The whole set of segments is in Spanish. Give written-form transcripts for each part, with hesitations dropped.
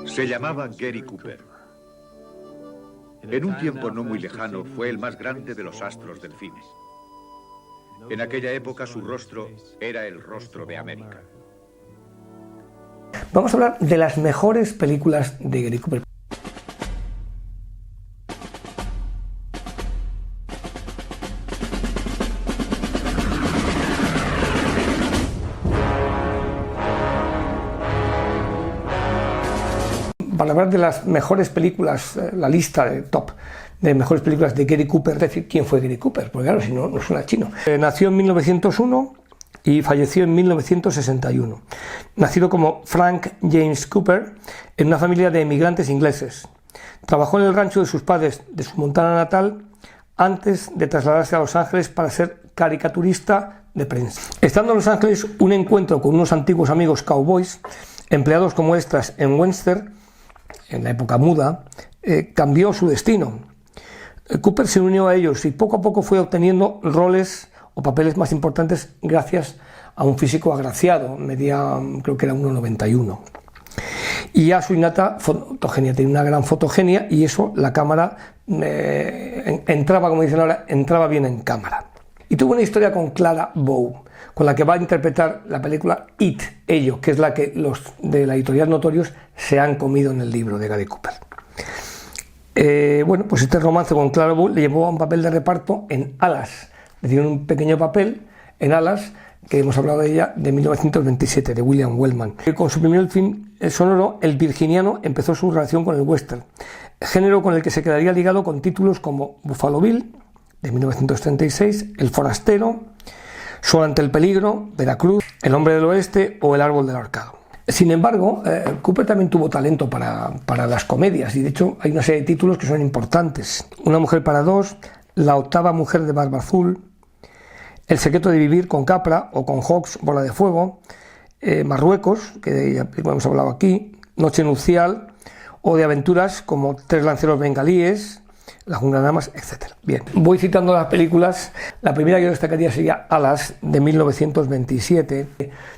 Se llamaba Gary Cooper. En un tiempo no muy lejano fue el más grande de los astros del cine. En aquella época su rostro era el rostro de América. Vamos a hablar de las mejores películas de Gary Cooper. Para hablar de las mejores películas, la lista de top de mejores películas de Gary Cooper, es decir, ¿quién fue Gary Cooper? Porque claro, si no, no suena chino. Nació en 1901 y falleció en 1961. Nacido como Frank James Cooper en una familia de emigrantes ingleses. Trabajó en el rancho de sus padres de su Montana natal antes de trasladarse a Los Ángeles para ser caricaturista de prensa. Estando en Los Ángeles, un encuentro con unos antiguos amigos cowboys, empleados como extras en Western, en la época muda, cambió su destino. Cooper se unió a ellos y poco a poco fue obteniendo roles o papeles más importantes gracias a un físico agraciado, medía creo que era 1,91. Y a su innata fotogenia, tenía una gran fotogenia y eso la cámara entraba, como dicen ahora, entraba bien en cámara. Y tuvo una historia con Clara Bow, con la que va a interpretar la película It, Ello, que es la que los de la editorial Notorious se han comido en el libro de Gary Cooper. Bueno, pues este romance con Clara Bow le llevó a un papel de reparto en Alas, le dieron un pequeño papel en Alas, que hemos hablado de ella, de 1927, de William Wellman. Con su primer film sonoro, El Virginiano empezó su relación con el western, género con el que se quedaría ligado con títulos como Buffalo Bill, de 1936, El Forastero, Solo ante el peligro, Veracruz, El hombre del oeste o El árbol del ahorcado. Sin embargo, Cooper también tuvo talento para las comedias y de hecho hay una serie de títulos que son importantes. Una mujer para dos, La octava mujer de barba azul, El secreto de vivir con Capra o con Hawks, Bola de fuego, Marruecos, que ya hemos hablado aquí, Noche nupcial, o de aventuras como Tres lanceros bengalíes, La jungla de damas, etc. Bien, voy citando las películas. La primera que yo destacaría sería Alas, de 1927,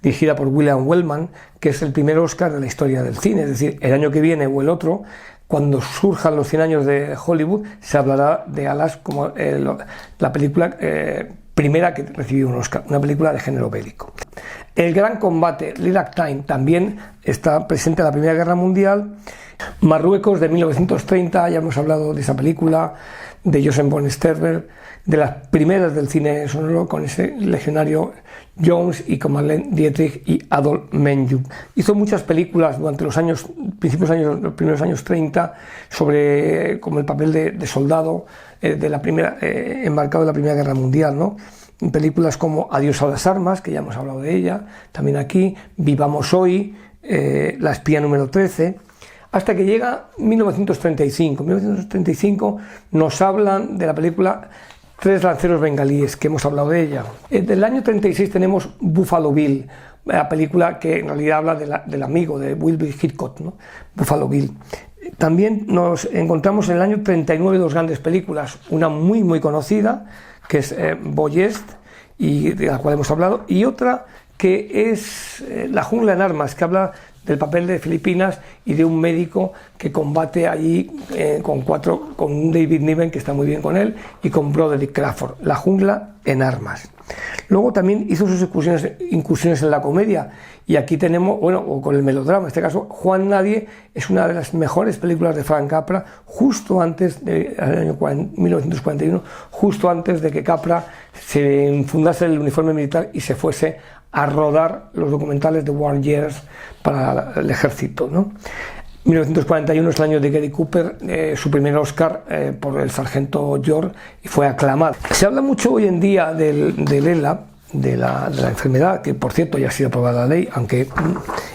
dirigida por William Wellman, que es el primer Oscar de la historia del cine. Es decir, el año que viene o el otro, cuando surjan los 100 años de Hollywood, se hablará de Alas como la película primera que recibió un Oscar, una película de género bélico. El gran combate, Lilac Time, también está presente en la Primera Guerra Mundial. Marruecos, de 1930, ya hemos hablado de esa película, de Joseph von Sternberg, de las primeras del cine sonoro, con ese legionario Jones y con Marlene Dietrich y Adolf Menjou. Hizo muchas películas durante los primeros años 30, sobre como el papel de soldado embarcado en la Primera Guerra Mundial, ¿no? Películas como Adiós a las armas, que ya hemos hablado de ella, también aquí, Vivamos hoy, La espía número 13, hasta que llega 1935. En 1935 nos hablan de la película Tres lanceros bengalíes, que hemos hablado de ella. Del año 36 tenemos Buffalo Bill, la película que en realidad habla del amigo de Wilbur Hitchcock, ¿no? Buffalo Bill. También nos encontramos en el año 39 dos grandes películas, una muy conocida, que es Boyest, y de la cual hemos hablado, y otra que es La jungla en armas, que habla del papel de Filipinas y de un médico que combate allí con un David Niven, que está muy bien con él, y con Broderick Crawford, La jungla en armas. Luego también hizo sus incursiones en la comedia, y aquí tenemos, bueno, o con el melodrama, en este caso Juan Nadie es una de las mejores películas de Frank Capra, justo antes del año 1941, justo antes de que Capra se infundase el uniforme militar y se fuese a rodar los documentales de War Years para el ejército, ¿no? 1941 es el año de Gary Cooper, su primer Oscar por El sargento York, y fue aclamado. Se habla mucho hoy en día del ELA, de la enfermedad, que por cierto ya ha sido aprobada la ley, aunque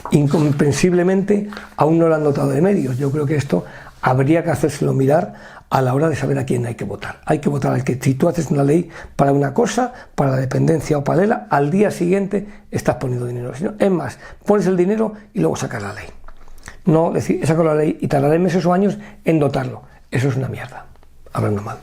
incomprensiblemente aún no lo han dotado de medios. Yo creo que esto habría que hacérselo mirar a la hora de saber a quién hay que votar. Hay que votar al que, si tú haces una ley para una cosa, para la dependencia o para ELA, al día siguiente estás poniendo dinero. Es más, pones el dinero y luego sacas la ley. No decir, he sacado la ley y tardaré meses o años en dotarlo. Eso es una mierda. Hablando mal.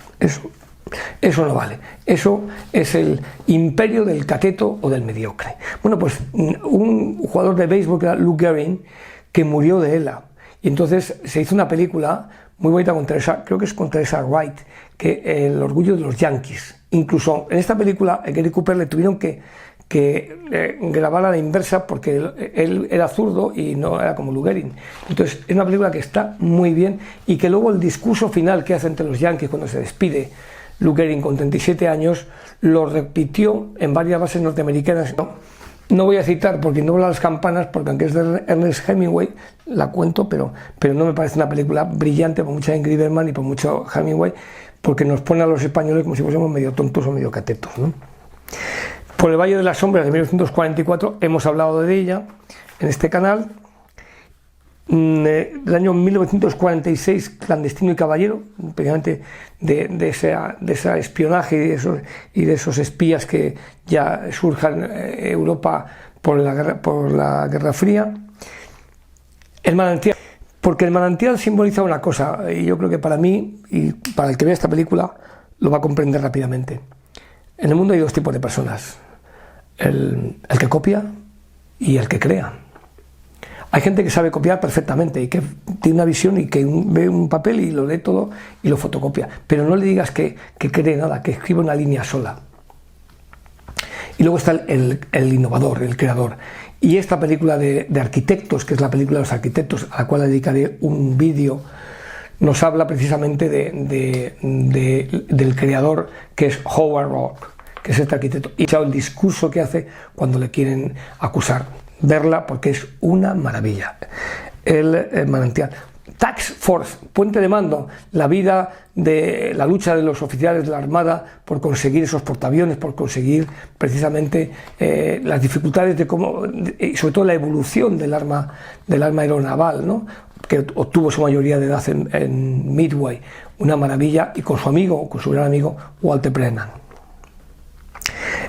Eso no vale. Eso es el imperio del cateto o del mediocre. Bueno, pues un jugador de béisbol que era Lou Gehrig, que murió de ELA. Y entonces se hizo una película muy bonita con Teresa, creo que es con Teresa Wright, que El orgullo de los yankees. Incluso en esta película a Gary Cooper le tuvieron que grabar a la inversa porque él era zurdo y no era como Lou Gehrig. Entonces es una película que está muy bien, y que luego el discurso final que hace ante los yankees cuando se despide Lou Gehrig con 37 años lo repitió en varias bases norteamericanas. No voy a citar porque no habla las campanas, porque aunque es de Ernest Hemingway, la cuento, pero no me parece una película brillante por mucha Ingrid Bergman y por mucho Hemingway, porque nos pone a los españoles como si fuésemos medio tontos o medio catetos, ¿no? Por el Valle de las Sombras de 1944 hemos hablado de ella en este canal. Del año 1946, Clandestino y Caballero, precisamente de ese espionaje y de esos espías que ya surjan en Europa por la Guerra Fría. El manantial, porque el manantial simboliza una cosa, y yo creo que para mí y para el que vea esta película lo va a comprender rápidamente. En el mundo hay dos tipos de personas: el que copia y el que crea. Hay gente que sabe copiar perfectamente y que tiene una visión y que ve un papel y lo lee todo y lo fotocopia, pero no le digas que cree nada, que escribe una línea sola. Y luego está el innovador, el creador. Y esta película de arquitectos, que es la película de los arquitectos, a la cual dedicaré un vídeo, nos habla precisamente del creador, que es Howard Roark, que es este arquitecto, y el discurso que hace cuando le quieren acusar. Verla porque es una maravilla. El manantial. Task Force, Puente de Mando, la lucha de los oficiales de la Armada por conseguir esos portaaviones, por conseguir precisamente las dificultades y sobre todo la evolución del arma aeronaval, ¿no? Que obtuvo su mayoría de edad en Midway, una maravilla, y con su gran amigo Walter Brennan.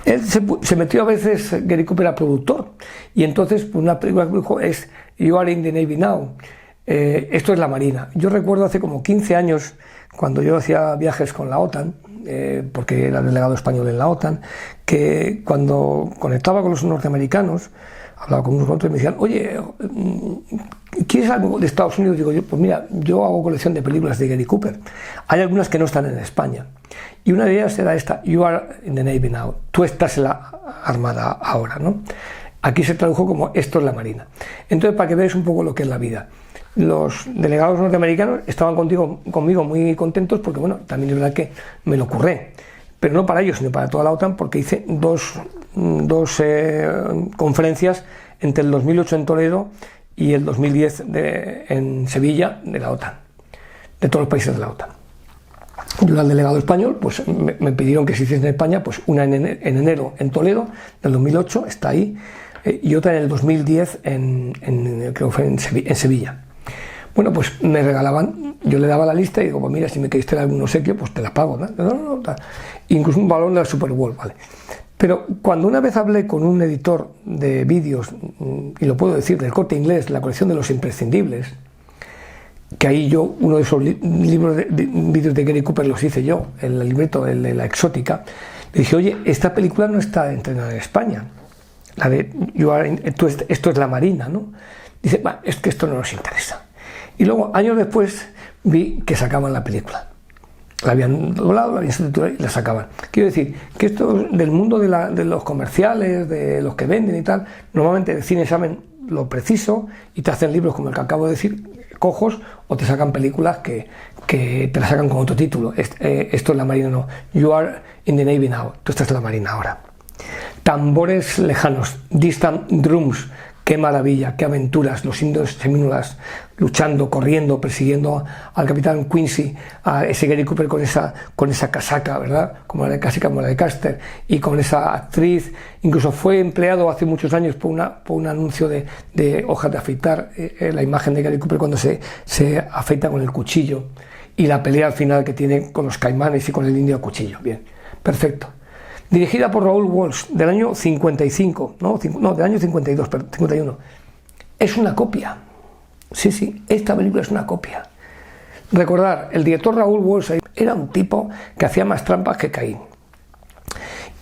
Él se metió a veces, Gary Cooper, a productor, y entonces una película que dijo es You Are in the Navy Now. Esto es la Marina. Yo recuerdo hace como 15 años, cuando yo hacía viajes con la OTAN, porque era delegado español en la OTAN, que cuando conectaba con los norteamericanos, hablaba con unos otros y me decían: oye, ¿quieres algo de Estados Unidos? Digo yo, pues mira, yo hago colección de películas de Gary Cooper. Hay algunas que no están en España. Y una de ellas era esta, You Are in the Navy Now. Tú estás en la Armada ahora, ¿no? Aquí se tradujo como esto es la Marina. Entonces, para que veáis un poco lo que es la vida. Los delegados norteamericanos estaban conmigo muy contentos porque, bueno, también es verdad que me lo curré. Pero no para ellos, sino para toda la OTAN, porque hice dos conferencias entre el 2008 en Toledo y el 2010 en Sevilla de la OTAN, de todos los países de la OTAN. Yo era el delegado español, pues me pidieron que se hiciese en España, pues una en enero en Toledo del 2008, está ahí, y otra en el 2010 creo que fue en Sevilla. Bueno, pues me regalaban, yo le daba la lista y digo, pues mira, si me queréis tener algún obsequio, pues te la pago, ¿no? No, incluso un balón de la Super Bowl, ¿vale? Pero cuando una vez hablé con un editor de vídeos, y lo puedo decir, del Corte Inglés, la colección de los imprescindibles, que ahí yo, uno de esos libros de vídeos de Gary Cooper los hice yo, el libreto, el de La Exótica, le dije, oye, esta película no está entrenada en España, la de esto es la Marina, ¿no? Dice, es que esto no nos interesa. Y luego, años después, vi que sacaban la película. La habían doblado, la habían subtitulado y la sacaban. Quiero decir, que esto del mundo de los comerciales, de los que venden y tal, normalmente de cine saben lo preciso y te hacen libros como el que acabo de decir, cojos, o te sacan películas que te la sacan con otro título. Esto es la Marina, no. You are in the Navy now. Tú estás en la Marina ahora. Tambores lejanos, distant drums. Qué maravilla, qué aventuras, los indios semínolas luchando, corriendo, persiguiendo al capitán Quincy, a ese Gary Cooper con esa casaca, ¿verdad? Como la de Custer, y con esa actriz. Incluso fue empleado hace muchos años por un anuncio de hojas de afeitar, la imagen de Gary Cooper cuando se afeita con el cuchillo, y la pelea al final que tiene con los caimanes y con el indio a cuchillo. Bien, perfecto. Dirigida por Raoul Walsh, del año 55, del año 51. Es una copia. Sí, esta película es una copia. Recordar, el director Raoul Walsh era un tipo que hacía más trampas que Caín.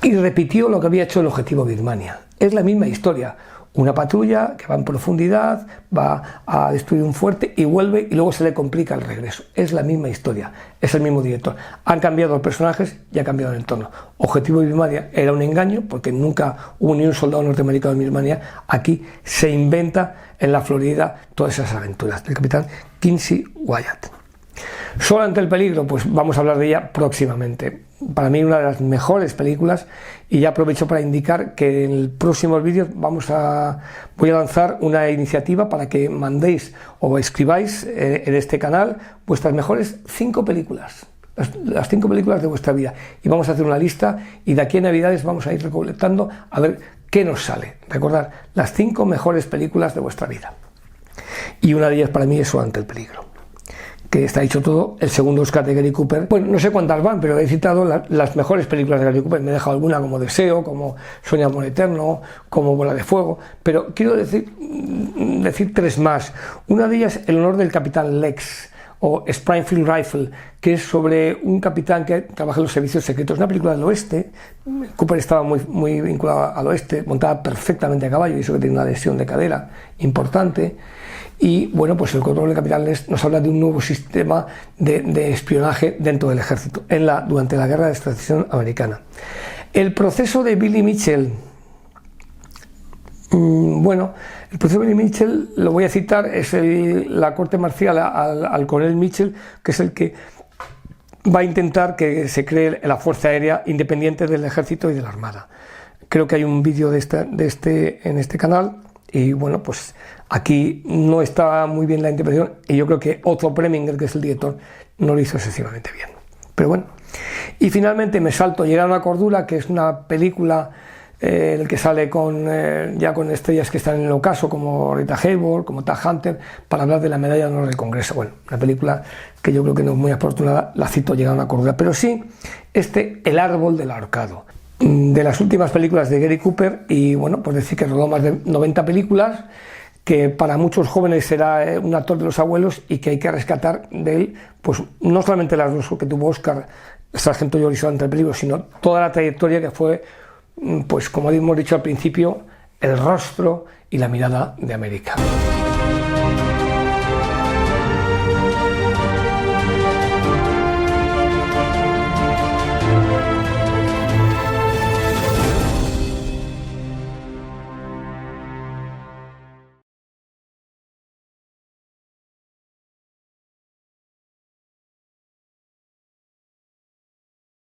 Y repitió lo que había hecho el Objetivo Birmania. Es la misma historia. una patrulla que va en profundidad, va a destruir un fuerte y vuelve y luego se le complica el regreso. Es la misma historia, es el mismo director. Han cambiado los personajes y ha cambiado el entorno. Objetivo de Birmania era un engaño porque nunca hubo ni un soldado norteamericano en Birmania. Aquí se inventa en la Florida todas esas aventuras del capitán Quincy Wyatt. Solo ante el peligro, pues vamos a hablar de ella próximamente. Para mí una de las mejores películas, y ya aprovecho para indicar que en el próximo vídeo voy a lanzar una iniciativa para que mandéis o escribáis en este canal vuestras mejores 5 películas, las 5 películas de vuestra vida, y vamos a hacer una lista y de aquí a Navidades vamos a ir recolectando a ver qué nos sale. Recordad, las 5 mejores películas de vuestra vida, y una de ellas para mí es Solo ante el peligro, que está dicho todo. El segundo Oscar de Gary Cooper, bueno, no sé cuántas van, pero he citado las mejores películas de Gary Cooper. Me he dejado alguna como Deseo, como Sueña amor eterno, como Bola de fuego, pero quiero decir 3 más. Una de ellas, El honor del capitán Lex, o Springfield Rifle, que es sobre un capitán que trabaja en los servicios secretos. Una película del oeste. Cooper estaba muy vinculado al oeste, montaba perfectamente a caballo, y eso que tiene una lesión de cadera importante. Y bueno, pues el control del capitán Lex nos habla de un nuevo sistema de espionaje dentro del ejército durante la guerra de extracción americana. El proceso de Billy Mitchell. Bueno, el proceso de Billy Mitchell lo voy a citar, es la corte marcial al coronel Mitchell, que es el que va a intentar que se cree la Fuerza Aérea independiente del ejército y de la Armada. Creo que hay un vídeo en este canal. Y bueno, pues aquí no está muy bien la interpretación, y yo creo que Otto Preminger, que es el director, no lo hizo excesivamente bien. Pero bueno. Y finalmente me salto Llegar a una cordura, que es una película en la que sale ya con estrellas que están en el ocaso, como Rita Hayworth, como Tad Hunter, para hablar de la medalla de honor del Congreso. Bueno, una película que yo creo que no es muy afortunada, la cito Llegar a una cordura. Pero sí, El árbol del ahorcado, de las últimas películas de Gary Cooper, y bueno, pues decir que rodó más de 90 películas, que para muchos jóvenes será un actor de los abuelos, y que hay que rescatar de él, pues no solamente las 2 que tuvo Oscar, Sargento George y Solo ante el peligro, sino toda la trayectoria que fue, pues como hemos dicho al principio, el rostro y la mirada de América.